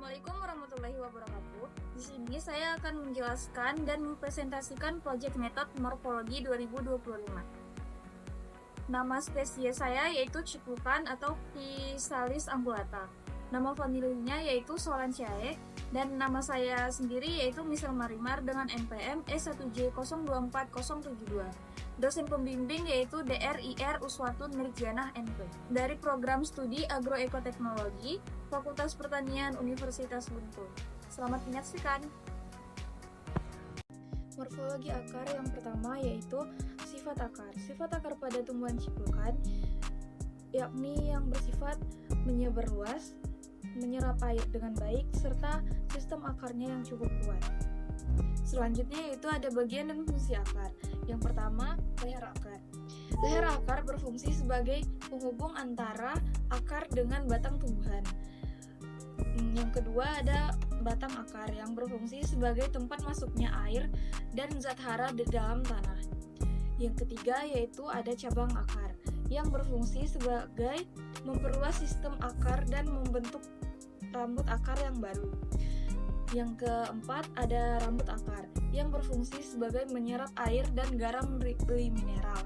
Assalamualaikum warahmatullahi wabarakatuh. Di sini saya akan menjelaskan dan mempresentasikan proyek metode morfologi 2025. Nama spesies saya yaitu Ciplukan atau Physalis angulata. Nama familinya yaitu Solanceae dan nama saya sendiri yaitu Misel Marimar dengan NPM E1J024072. Dosen pembimbing yaitu Dr. Uswatun Mirjanah NP. Dari program studi Agroekoteknologi, Fakultas Pertanian Universitas Guntur. Selamat menyaksikan. Morfologi akar yang pertama yaitu sifat akar. Sifat akar pada tumbuhan ciplukan yakni yang bersifat menyebar luas, menyerap air dengan baik, serta sistem akarnya yang cukup kuat. Selanjutnya yaitu ada bagian dan fungsi akar. Yang pertama, leher akar. Leher akar berfungsi sebagai penghubung antara akar dengan batang tumbuhan. Yang kedua ada batang akar yang berfungsi sebagai tempat masuknya air dan zat hara di dalam tanah. Yang ketiga yaitu ada cabang akar yang berfungsi sebagai memperluas sistem akar dan membentuk rambut akar yang baru. Yang keempat ada rambut akar yang berfungsi sebagai menyerap air dan garam dari mineral.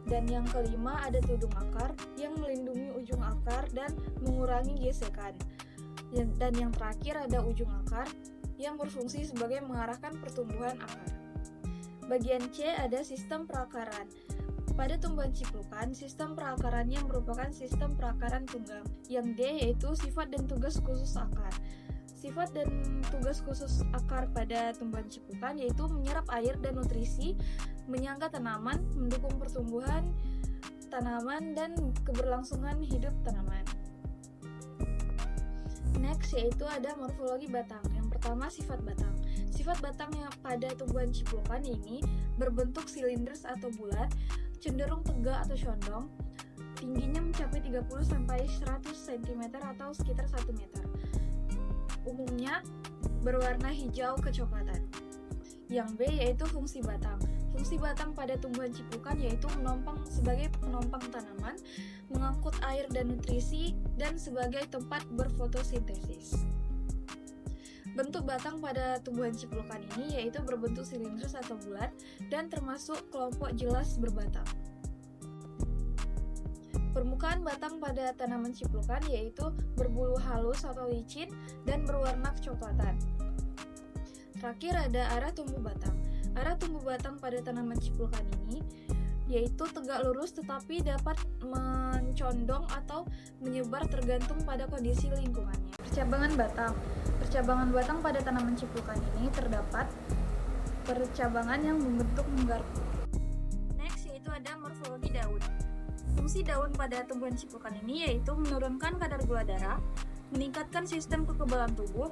Dan yang kelima ada tudung akar yang melindungi ujung akar dan mengurangi gesekan. Dan yang terakhir ada ujung akar yang berfungsi sebagai mengarahkan pertumbuhan akar. Bagian C ada sistem perakaran. Pada tumbuhan ciplukan, sistem perakarannya merupakan sistem perakaran tunggang. Yang D yaitu sifat dan tugas khusus akar. Sifat dan tugas khusus akar pada tumbuhan ciplukan yaitu menyerap air dan nutrisi, menyangga tanaman, mendukung pertumbuhan tanaman, dan keberlangsungan hidup tanaman. Next yaitu ada morfologi batang. Yang pertama sifat batang. Sifat batang yang pada tumbuhan ciplukan ini berbentuk silindris atau bulat, cenderung tegak atau condong, tingginya mencapai 30-100 cm atau sekitar 1 meter. Umumnya berwarna hijau kecoklatan. Yang B yaitu fungsi batang. Fungsi batang pada tumbuhan ciplukan yaitu menopang sebagai penopang tanaman, mengangkut air dan nutrisi, dan sebagai tempat berfotosintesis. Bentuk batang pada tumbuhan ciplukan ini yaitu berbentuk silindris atau bulat dan termasuk kelompok jelas berbatang. Permukaan batang pada tanaman ciplukan yaitu berbulu halus atau licin dan berwarna kecoklatan. Terakhir ada arah tumbuh batang. Arah tumbuh batang pada tanaman ciplukan ini yaitu tegak lurus tetapi dapat mencondong atau menyebar tergantung pada kondisi lingkungannya. Percabangan batang. Percabangan batang pada tanaman ciplukan ini terdapat percabangan yang membentuk menggarpu. Next yaitu ada morfologi daun. Fungsi daun pada tumbuhan ciplukan ini yaitu menurunkan kadar gula darah, meningkatkan sistem kekebalan tubuh,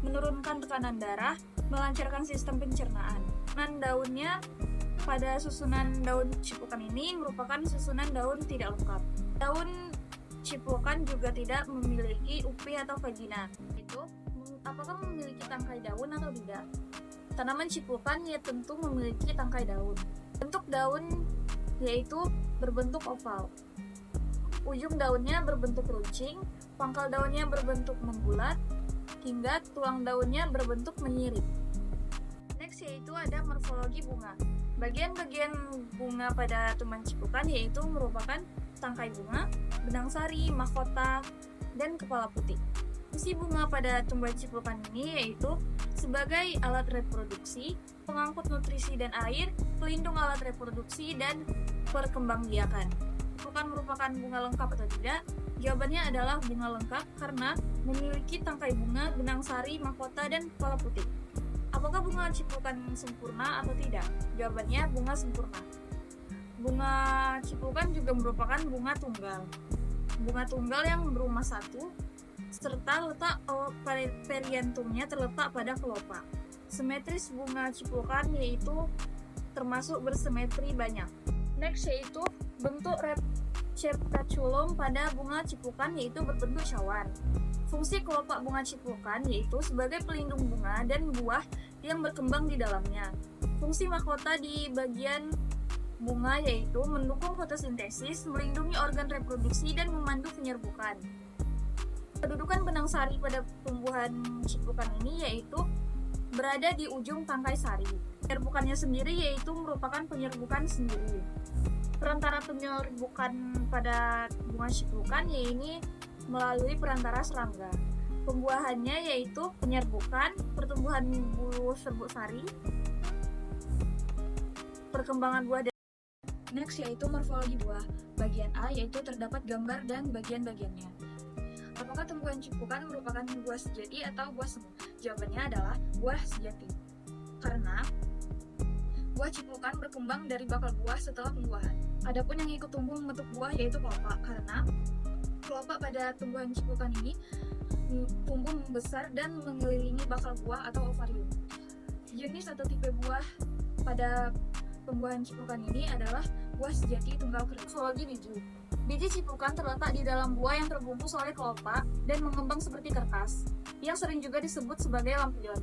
menurunkan tekanan darah, melancarkan sistem pencernaan. Dan daunnya pada susunan daun ciplukan ini merupakan susunan daun tidak lengkap. Daun ciplukan juga tidak memiliki upi atau vagina. Itu apakah memiliki tangkai daun atau tidak? Tanaman ciplukan ya tentu memiliki tangkai daun. Bentuk daun yaitu berbentuk oval. Ujung daunnya berbentuk runcing, pangkal daunnya berbentuk membulat, hingga tulang daunnya berbentuk menyirip. Next yaitu ada morfologi bunga. Bagian-bagian bunga pada tumbuhan ciplukan yaitu merupakan tangkai bunga, benang sari, mahkota, dan kepala putih. Fungsi bunga pada tumbuhan ciplukan ini yaitu sebagai alat reproduksi, pengangkut nutrisi dan air, pelindung alat reproduksi, dan perkembangbiakan. Ciplukan merupakan bunga lengkap atau tidak? Jawabannya adalah bunga lengkap karena memiliki tangkai bunga, benang sari, mahkota, dan kepala putih. Apakah bunga ciplukan sempurna atau tidak? Jawabannya bunga sempurna. Bunga ciplukan juga merupakan bunga tunggal. Bunga tunggal yang berumah satu, serta letak periantumnya terletak pada kelopak. Simetris bunga ciplukan yaitu termasuk bersimetri banyak. Next yaitu bentuk reticulum pada bunga ciplukan yaitu berbentuk cawan. Fungsi kelopak bunga ciplukan yaitu sebagai pelindung bunga dan buah yang berkembang di dalamnya. Fungsi mahkota di bagian bunga yaitu mendukung fotosintesis, melindungi organ reproduksi, dan memandu penyerbukan. Kedudukan benang sari pada tumbuhan ciplukan ini yaitu berada di ujung tangkai sari. Penyerbukannya sendiri yaitu merupakan penyerbukan sendiri. Perantara penyerbukan pada tumbuhan ciplukan yaitu melalui perantara serangga. Pembuahannya yaitu penyerbukan, pertumbuhan bulu serbuk sari, perkembangan buah dan next yaitu morfologi buah. Bagian A yaitu terdapat gambar dan bagian-bagiannya. Apakah tumbuhan ciplukan merupakan buah sejati atau buah semu? Jawabannya adalah buah sejati. Karena buah ciplukan berkembang dari bakal buah setelah pembuahan. Adapun yang ikut tumbuh membentuk buah yaitu kelopak. Karena kelopak pada tumbuhan ciplukan ini tumbuh membesar dan mengelilingi bakal buah atau ovarium. Jenis atau tipe buah pada pembuahan ciplukan ini adalah buah sejati tunggal kering. Morfologi biji. Biji ciplukan terletak di dalam buah yang terbungkus oleh kelopak dan mengembang seperti kertas, yang sering juga disebut sebagai lampion.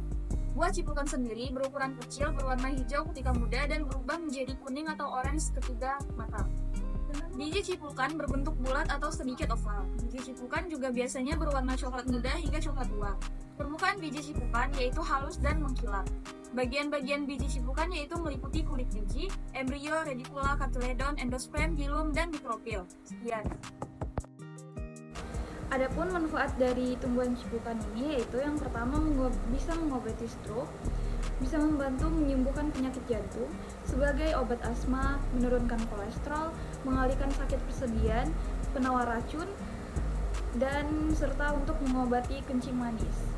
Buah ciplukan sendiri berukuran kecil, berwarna hijau ketika muda dan berubah menjadi kuning atau orange ketika matang. Biji ciplukan berbentuk bulat atau sedikit oval. Biji ciplukan juga biasanya berwarna coklat muda hingga coklat tua. Permukaan biji ciplukan yaitu halus dan mengkilap. Bagian-bagian biji ciplukan yaitu meliputi kulit biji, embrio, redicula, cartiledon, endosperm, hilum, dan mikrofil. Sekian. Adapun manfaat dari tumbuhan ciplukan ini yaitu yang pertama bisa mengobati stroke, bisa membantu menyembuhkan penyakit jantung, sebagai obat asma, menurunkan kolesterol, mengalihkan sakit persediaan, penawar racun, dan serta untuk mengobati kencing manis.